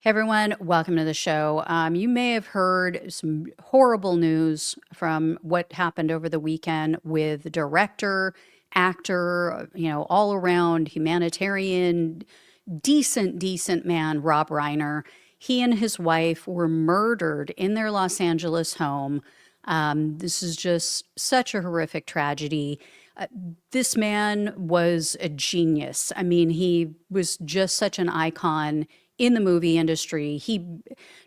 Hey everyone, welcome to the show. You may have heard some horrible news from what happened over the weekend with director, actor, all around humanitarian, decent man, Rob Reiner. He and his wife were murdered in their Los Angeles home. This is just such a horrific tragedy. This man was a genius. I mean, he was just such an icon in the movie industry. He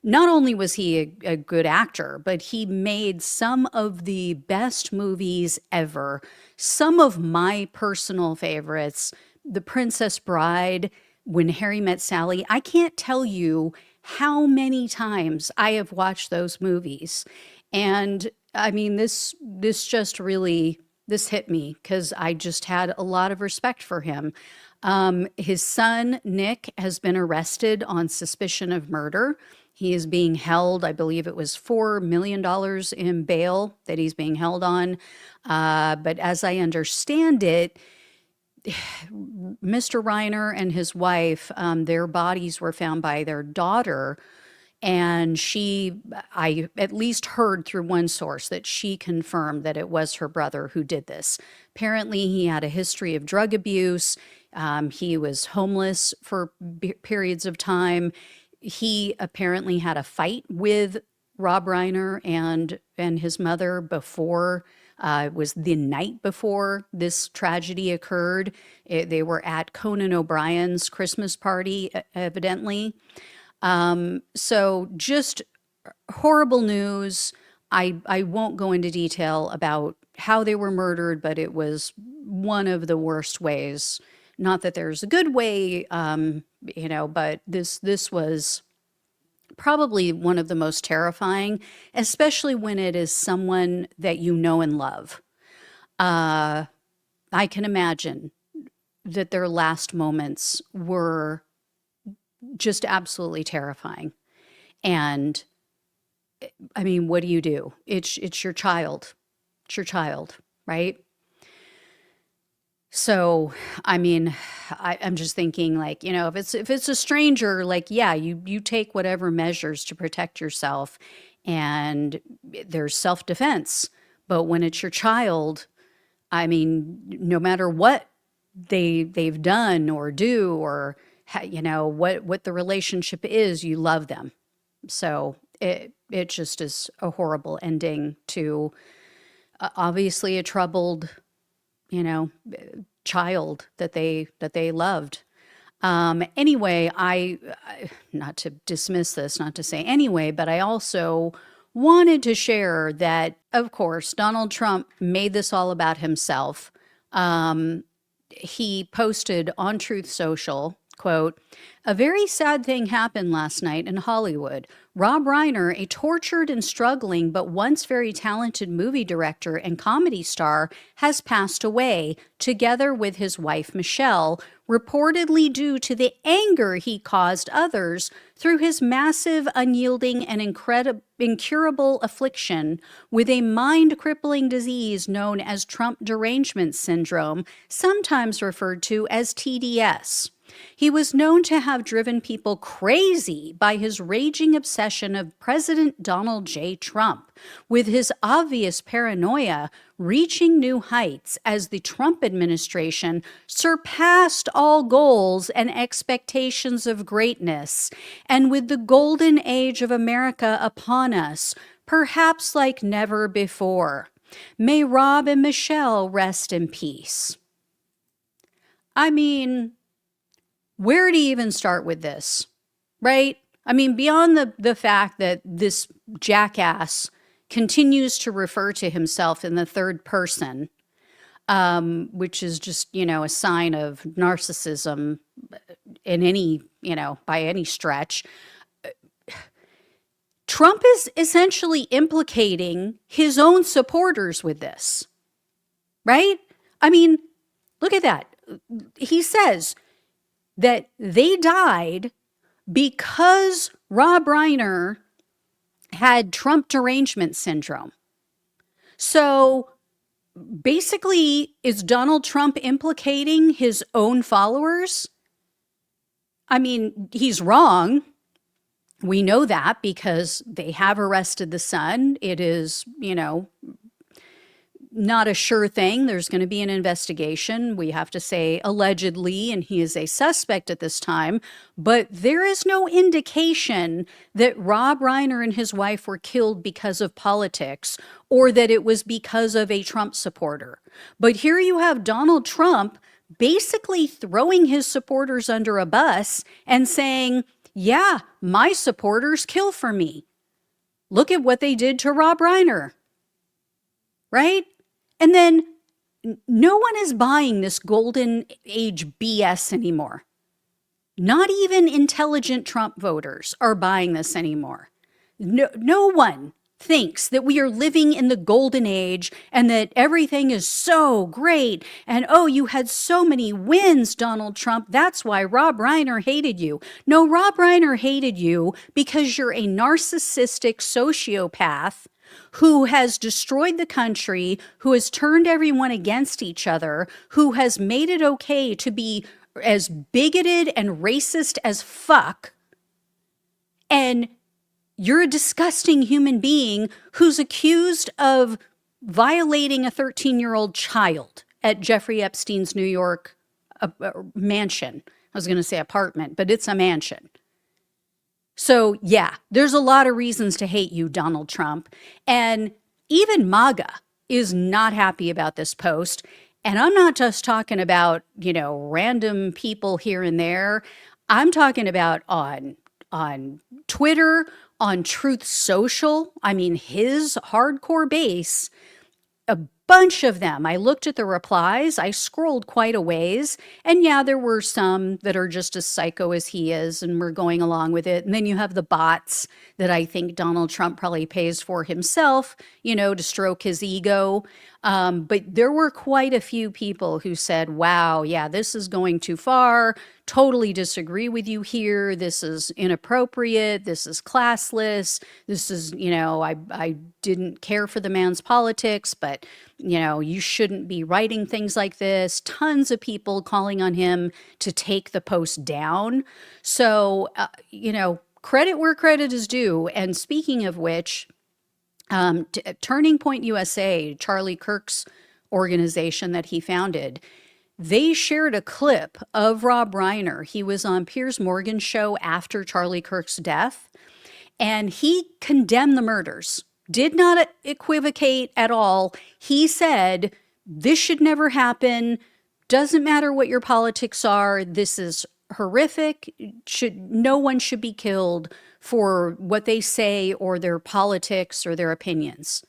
not only was he a good actor, but he made some of the best movies ever. Some of my personal favorites, The Princess Bride, When Harry Met Sally. I can't tell you how many times I have watched those movies. And I mean, this just really this hit me because I just had a lot of respect for him. His son, Nick, has been arrested on suspicion of murder. He is being held, I believe it was $4 million in bail that he's being held on. But as I understand it, Mr. Reiner and his wife, their bodies were found by their daughter. And I at least heard through one source that she confirmed that it was her brother who did this. Apparently, he had a history of drug abuse. He was homeless for periods of time. He apparently had a fight with Rob Reiner and his mother before. It was the night before this tragedy occurred. They were at Conan O'Brien's Christmas party, evidently. So just horrible news. I won't go into detail about how they were murdered, but it was one of the worst ways. Not that there's a good way, but this was probably one of the most terrifying, especially when it is someone that you know and love. I can imagine that their last moments were just absolutely terrifying. And I mean, what do you do? It's your child. It's your child, right? So, I mean, I'm just thinking like, if it's a stranger, like, yeah, you take whatever measures to protect yourself and there's self-defense. But when it's your child, I mean, no matter what they've done or do or what the relationship is, you love them. So it just is a horrible ending to obviously a troubled, you know, child that they loved. Anyway, not to dismiss this, not to say anyway, but I also wanted to share that, of course, Donald Trump made this all about himself. He posted on Truth Social, quote, "A very sad thing happened last night in Hollywood. Rob Reiner, a tortured and struggling but once very talented movie director and comedy star, has passed away, together with his wife Michelle, reportedly due to the anger he caused others through his massive, unyielding, and incurable affliction with a mind-crippling disease known as Trump derangement syndrome, sometimes referred to as TDS. He was known to have driven people crazy by his raging obsession of President Donald J. Trump, with his obvious paranoia reaching new heights as the Trump administration surpassed all goals and expectations of greatness, and with the golden age of America upon us, perhaps like never before. May Rob and Michelle rest in peace." I mean, where to even start with this, right? I mean, beyond the fact that this jackass continues to refer to himself in the third person, which is just, a sign of narcissism in any, by any stretch. Trump is essentially implicating his own supporters with this, right? I mean, look at that. He says that they died because Rob Reiner had Trump derangement syndrome. So basically, is Donald Trump implicating his own followers? I mean, he's wrong. We know that because they have arrested the son. It is, not a sure thing. There's going to be an investigation. We have to say allegedly, and he is a suspect at this time. But there is no indication that Rob Reiner and his wife were killed because of politics or that it was because of a Trump supporter. But here you have Donald Trump basically throwing his supporters under a bus and saying, yeah, my supporters kill for me. Look at what they did to Rob Reiner. Right? And then no one is buying this golden age BS anymore. Not even intelligent Trump voters are buying this anymore. No one thinks that we are living in the golden age and that everything is so great. And oh, you had so many wins, Donald Trump. That's why Rob Reiner hated you. No, Rob Reiner hated you because you're a narcissistic sociopath who has destroyed the country, who has turned everyone against each other, who has made it okay to be as bigoted and racist as fuck. And you're a disgusting human being who's accused of violating a 13-year-old child at Jeffrey Epstein's New York mansion. I was going to say apartment, but it's a mansion. So, yeah, there's a lot of reasons to hate you, Donald Trump. And even MAGA is not happy about this post. And I'm not just talking about, random people here and there. I'm talking about on Twitter, on Truth Social. I mean, his hardcore base, a bunch of them. I looked at the replies. I scrolled quite a ways. And yeah, there were some that are just as psycho as he is, and we're going along with it. And then you have the bots that I think Donald Trump probably pays for himself, to stroke his ego. But there were quite a few people who said, wow, yeah, this is going too far. Totally disagree with you here. This is inappropriate. This is classless. This is, I didn't care for the man's politics, but, you shouldn't be writing things like this. Tons of people calling on him to take the post down. So, credit where credit is due. And speaking of which, Turning Point USA, Charlie Kirk's organization that he founded, they shared a clip of Rob Reiner. He was on Piers Morgan's show after Charlie Kirk's death, and he condemned the murders, did not equivocate at all. He said, this should never happen. Doesn't matter what your politics are. This is horrific. No one should be killed for what they say or their politics or their opinions.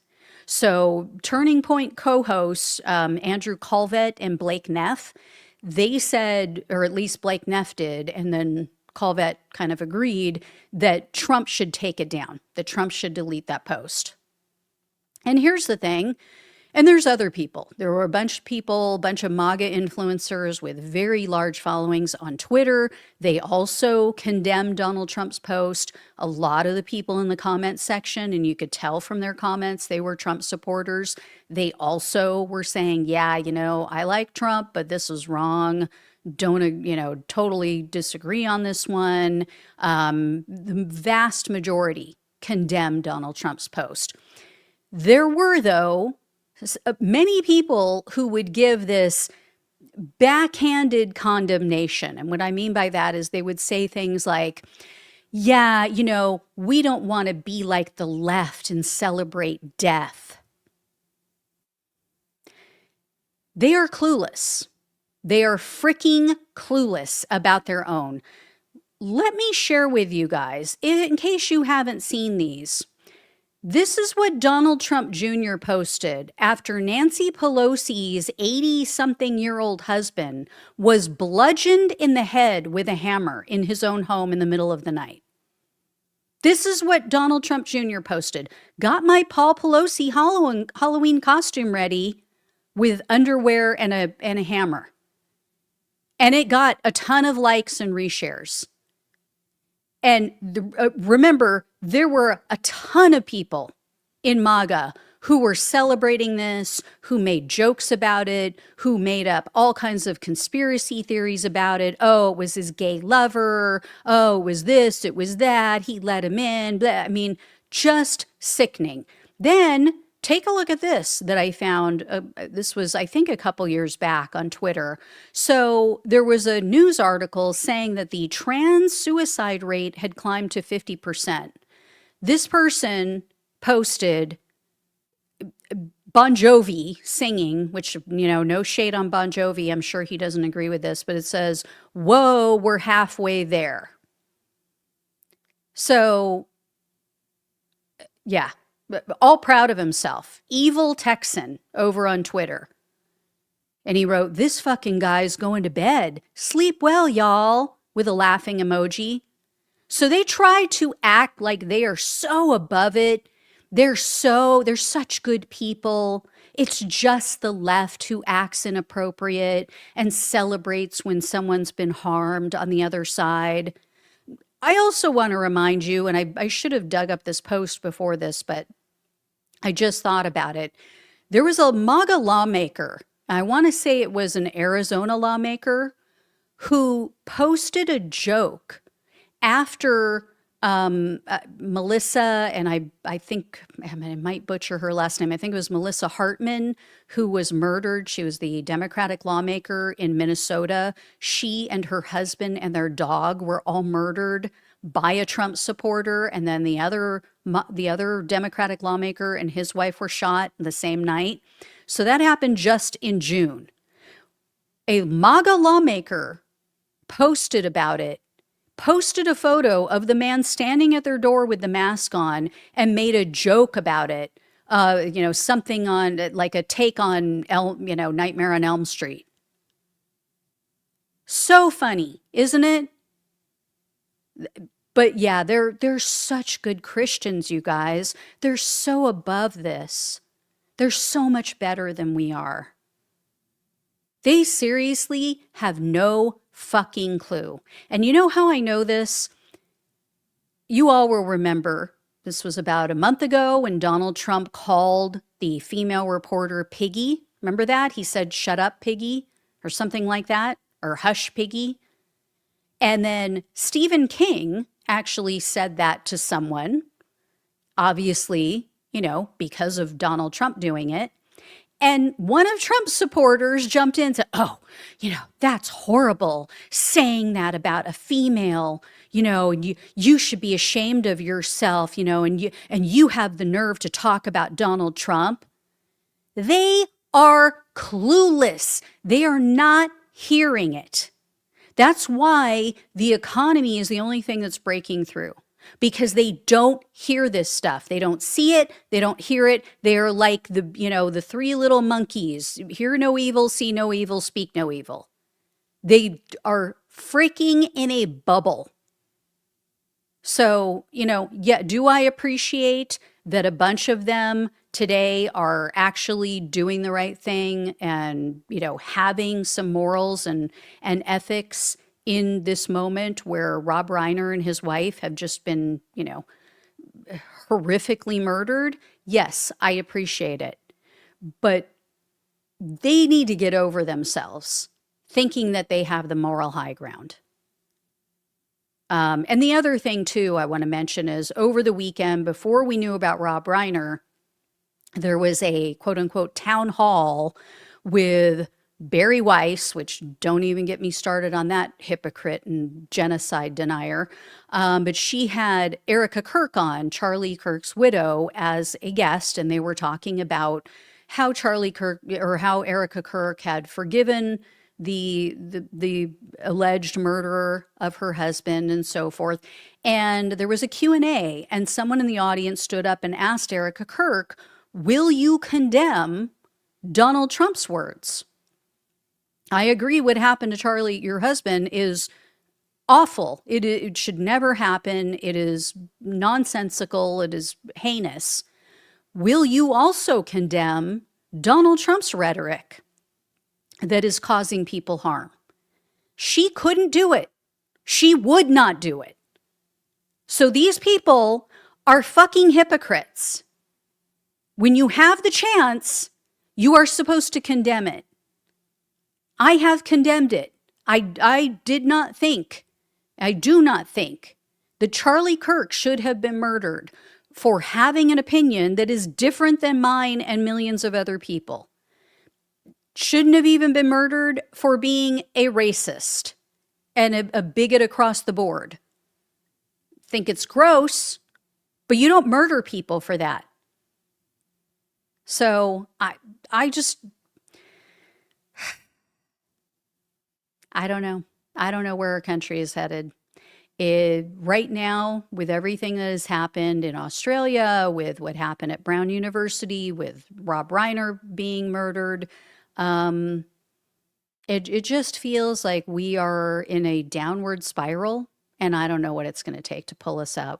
So Turning Point co-hosts, Andrew Colvett and Blake Neff, they said, or at least Blake Neff did, and then Colvett kind of agreed that Trump should take it down, that Trump should delete that post. And here's the thing. And there's other people. There were a bunch of people, a bunch of MAGA influencers with very large followings on Twitter. They also condemned Donald Trump's post. A lot of the people in the comments section, and you could tell from their comments, they were Trump supporters. They also were saying, yeah, I like Trump, but this is wrong. Don't, totally disagree on this one. The vast majority condemned Donald Trump's post. There were, though, many people who would give this backhanded condemnation. And what I mean by that is they would say things like, yeah, we don't want to be like the left and celebrate death. They are clueless. They are freaking clueless about their own. Let me share with you guys, in case you haven't seen these. This is what Donald Trump Jr. posted after Nancy Pelosi's 80-something-year-old husband was bludgeoned in the head with a hammer in his own home in the middle of the night. This is what Donald Trump Jr. posted. Got my Paul Pelosi Halloween costume ready with underwear and a hammer. And it got a ton of likes and reshares. And remember, there were a ton of people in MAGA who were celebrating this, who made jokes about it, who made up all kinds of conspiracy theories about it. Oh, it was his gay lover. Oh, it was this, it was that. He let him in. Blah. I mean, just sickening. Then take a look at this that I found. This was, I think, a couple years back on Twitter. So there was a news article saying that the trans suicide rate had climbed to 50%. This person posted Bon Jovi singing, which, no shade on Bon Jovi. I'm sure he doesn't agree with this, but it says, "Whoa, we're halfway there." So, yeah, all proud of himself. Evil Texan over on Twitter. And he wrote, "This fucking guy's going to bed. Sleep well, y'all," with a laughing emoji. So they try to act like they are so above it. They're such good people. It's just the left who acts inappropriate and celebrates when someone's been harmed on the other side. I also want to remind you, and I should have dug up this post before this, but I just thought about it. There was a MAGA lawmaker, I want to say it was an Arizona lawmaker, who posted a joke after Melissa, and I think I might butcher her last name. I think it was Melissa Hartman, who was murdered. She was the Democratic lawmaker in Minnesota. She and her husband and their dog were all murdered by a Trump supporter, and then the other Democratic lawmaker and his wife were shot the same night. So that happened just in June. A MAGA lawmaker posted about it, posted a photo of the man standing at their door with the mask on, and made a joke about it. Something on like a take on Nightmare on Elm Street. So funny, isn't it? But yeah, they're such good Christians, you guys. They're so above this. They're so much better than we are. They seriously have no fucking clue. And you know how I know this? You all will remember this was about a month ago when Donald Trump called the female reporter Piggy. Remember that? He said, "Shut up, Piggy," or something like that, or "Hush, Piggy." And then Stephen King actually said that to someone, obviously, because of Donald Trump doing it. And one of Trump's supporters jumped in and said, "Oh, that's horrible, saying that about a female, and you should be ashamed of yourself, and you have the nerve to talk about Donald Trump." They are clueless. They are not hearing it. That's why the economy is the only thing that's breaking through, because they don't hear this stuff. They don't see it. They don't hear it. They are like the three little monkeys: hear no evil, see no evil, speak no evil. They are freaking in a bubble. So, do I appreciate that a bunch of them today are actually doing the right thing and, having some morals and ethics in this moment where Rob Reiner and his wife have just been, horrifically murdered? Yes, I appreciate it. But they need to get over themselves thinking that they have the moral high ground. And the other thing, too, I want to mention is over the weekend, before we knew about Rob Reiner, there was a quote unquote town hall with Barry Weiss, which don't even get me started on that hypocrite and genocide denier. But she had Erica Kirk on, Charlie Kirk's widow, as a guest, and they were talking about how how Erica Kirk had forgiven the alleged murderer of her husband and so forth. And there was a Q&A, and someone in the audience stood up and asked Erica Kirk, "Will you condemn Donald Trump's words?" I agree what happened to Charlie, your husband, is awful. It should never happen. It is nonsensical. It is heinous. Will you also condemn Donald Trump's rhetoric that is causing people harm? She couldn't do it. She would not do it. So these people are fucking hypocrites. When you have the chance, you are supposed to condemn it. I have condemned it. I do not think that Charlie Kirk should have been murdered for having an opinion that is different than mine and millions of other people. Shouldn't have even been murdered for being a racist and a bigot across the board. Think it's gross, but you don't murder people for that. So I just, I don't know. I don't know where our country is headed. Right now, with everything that has happened in Australia, with what happened at Brown University, with Rob Reiner being murdered, it just feels like we are in a downward spiral, and I don't know what it's going to take to pull us out.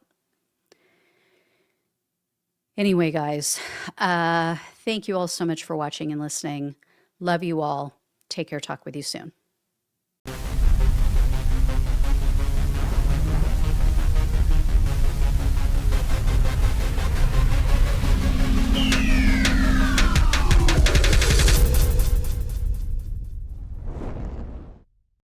Anyway, guys, thank you all so much for watching and listening. Love you all. Take care. Talk with you soon.